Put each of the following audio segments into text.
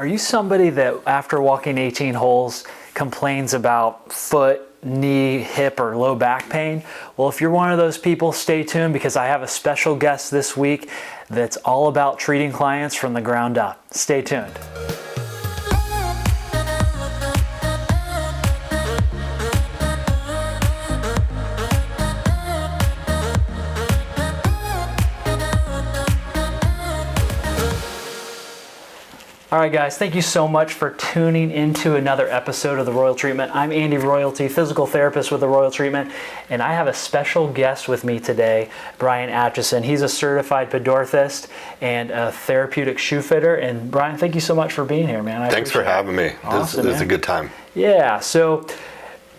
Are you somebody that after walking 18 holes complains about foot, knee, hip, or low back pain? Well, if you're one of those people, stay tuned because I have a special guest this week that's all about treating clients from the ground up. Stay tuned. All right, guys, thank you so much for tuning into another episode of The Royal Treatment. I'm Andy Royalty, physical therapist with The Royal Treatment, and I have a special guest with me today, Bryan Acheson. He's a certified podorthist and a therapeutic shoe fitter. And Bryan, thank you so much for being here, man. Thanks for having me. Awesome, this is a good time. Yeah, so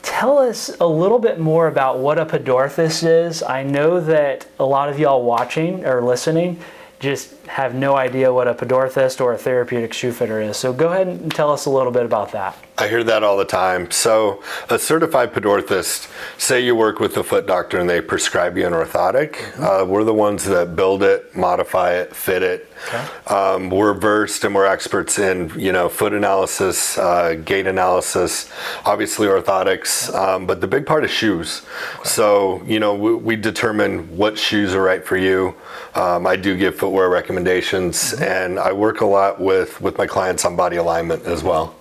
tell us a little bit more about what a podorthist is. I know that a lot of y'all watching or listening just have no idea what a podorthist or a therapeutic shoe fitter is. So go ahead and tell us a little bit about that. I hear that all the time. So a certified podorthist, say you work with a foot doctor and they prescribe you an orthotic. We're the ones that build it, modify it, fit it. Okay. We're versed and we're experts in, foot analysis, gait analysis, obviously orthotics, but the big part is shoes. Okay. So, we determine what shoes are right for you. I do give footwear recommendations, and I work a lot with my clients on body alignment as well.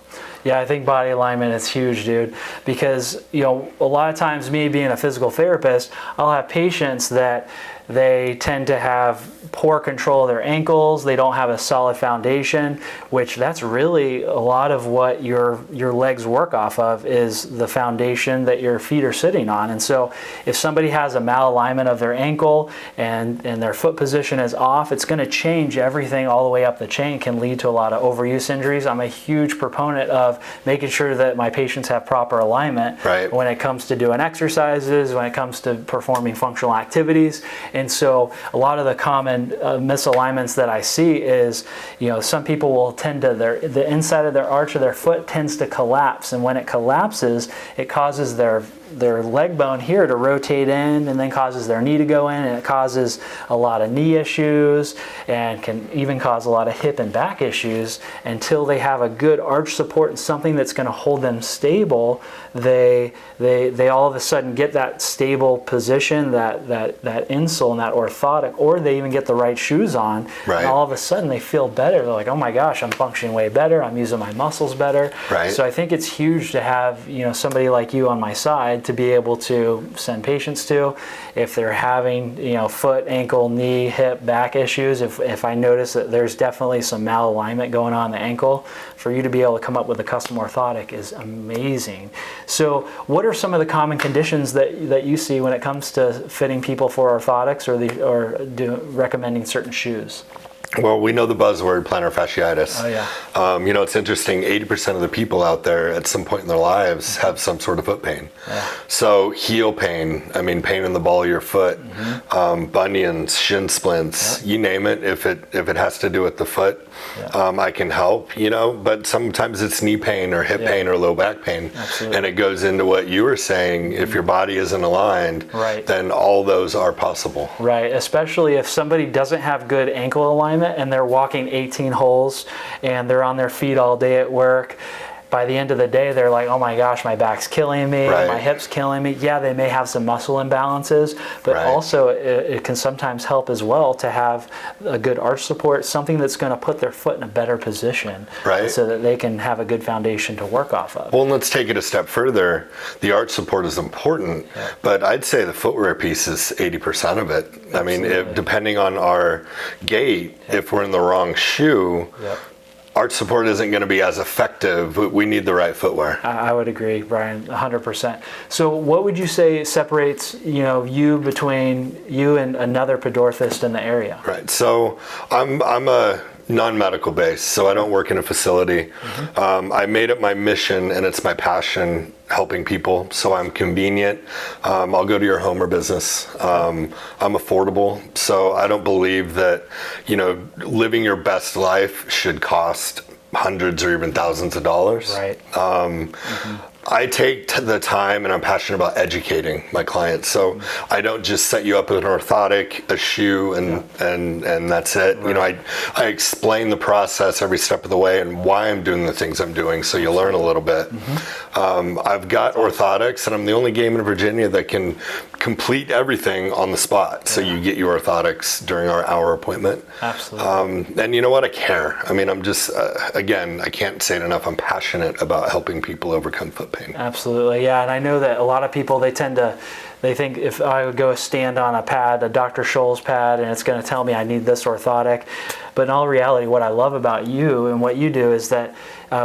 Yeah, I think body alignment is huge, dude, because, a lot of times me being a physical therapist, I'll have patients that they tend to have poor control of their ankles. They don't have a solid foundation, which that's really a lot of what your legs work off of is the foundation that your feet are sitting on. And so if somebody has a malalignment of their ankle and their foot position is off, it's going to change everything all the way up the chain, can lead to a lot of overuse injuries. I'm a huge proponent of making sure that my patients have proper alignment when it comes to doing exercises, when it comes to performing functional activities. And so a lot of the common misalignments that I see is, some people will tend to, the inside of their arch of their foot tends to collapse. And when it collapses, it causes their leg bone here to rotate in and then causes their knee to go in, and it causes a lot of knee issues and can even cause a lot of hip and back issues. Until they have a good arch support and something that's going to hold them stable, they all of a sudden get that stable position, that insole and that orthotic, or they even get the right shoes on, and all of a sudden they feel better. They're like, oh my gosh, I'm functioning way better, I'm using my muscles better. So I think it's huge to have somebody like you on my side to be able to send patients to if they're having foot, ankle, knee, hip, back issues. If I notice that there's definitely some malalignment going on in the ankle, for you to be able to come up with a custom orthotic is amazing. So what are some of the common conditions that you see when it comes to fitting people for orthotics or recommending certain shoes? Well, we know the buzzword, plantar fasciitis. Oh, yeah. It's interesting, 80% of the people out there at some point in their lives have some sort of foot pain. Yeah. So heel pain, pain in the ball of your foot, bunions, shin splints, you name it, if it has to do with the foot, I can help, but sometimes it's knee pain or hip pain or low back pain. Absolutely. And it goes into what you were saying, if your body isn't aligned, then all those are possible. Right, especially if somebody doesn't have good ankle alignment and they're walking 18 holes and they're on their feet all day at work. By the end of the day, they're like, oh my gosh, my back's killing me, my hip's killing me. Yeah, they may have some muscle imbalances, but also it can sometimes help as well to have a good arch support, something that's going to put their foot in a better position so that they can have a good foundation to work off of. Well, let's take it a step further. The arch support is important, but I'd say the footwear piece is 80% of it. Absolutely. Depending on our gait, if we're in the wrong shoe, arch support isn't going to be as effective. We need the right footwear. I would agree, Bryan, 100%. So what would you say separates, you between you and another podorthist in the area? Right. So I'm a non-medical base, so I don't work in a facility. I made it my mission, and it's my passion, helping people. So I'm convenient. I'll go to your home or business. I'm affordable. So I don't believe that, living your best life should cost hundreds or even thousands of dollars. I take the time, and I'm passionate about educating my clients. So I don't just set you up with an orthotic, a shoe, and that's it. Right. You know, I explain the process every step of the way and why I'm doing the things I'm doing, so you learn a little bit. I've got orthotics, and I'm the only game in Virginia that can complete everything on the spot. So you get your orthotics during our hour appointment. Absolutely. And you know what? I care. I mean, I'm just, again, I can't say it enough. I'm passionate about helping people overcome foot pain. Absolutely, yeah. And I know that a lot of people, they think if I would go stand on a pad, a Dr. Scholl's pad, and it's going to tell me I need this orthotic. But in all reality, what I love about you and what you do is that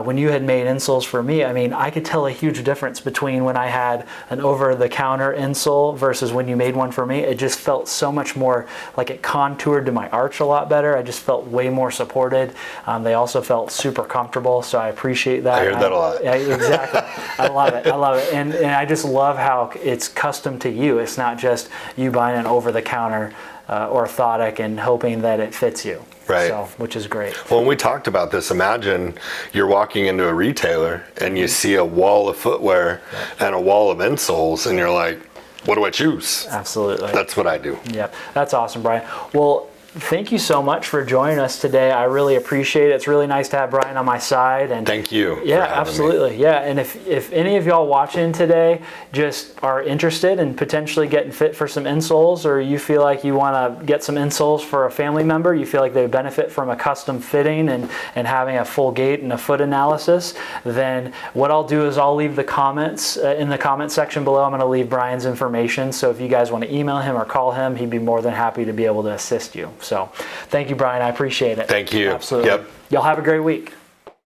when you had made insoles for me, I mean, I could tell a huge difference between when I had an over-the-counter insole versus when you made one for me. It just felt so much more like it contoured to my arch a lot better. I just felt way more supported. They also felt super comfortable, so I appreciate that. I heard that a lot. Exactly. I love it. I love it. And I just love how it's custom to you. It's not just you buying an over-the-counter orthotic and hoping that it fits you. Right. So, which is great. Well, when we talked about this, imagine you're walking into a retailer and you see a wall of footwear and a wall of insoles, and you're like, what do I choose? Absolutely. That's what I do. Yep. That's awesome, Bryan. Well, thank you so much for joining us today. I really appreciate it. It's really nice to have Bryan on my side. And thank you. Yeah, for having absolutely. me. Yeah, and if any of y'all watching today just are interested in potentially getting fit for some insoles, or you feel like you want to get some insoles for a family member, you feel like they benefit from a custom fitting and having a full gait and a foot analysis, then what I'll do is I'll leave the comments in the comment section below. I'm going to leave Bryan's information. So if you guys want to email him or call him, he'd be more than happy to be able to assist you. So thank you, Bryan. I appreciate it. Thank you. Absolutely. Yep. Y'all have a great week.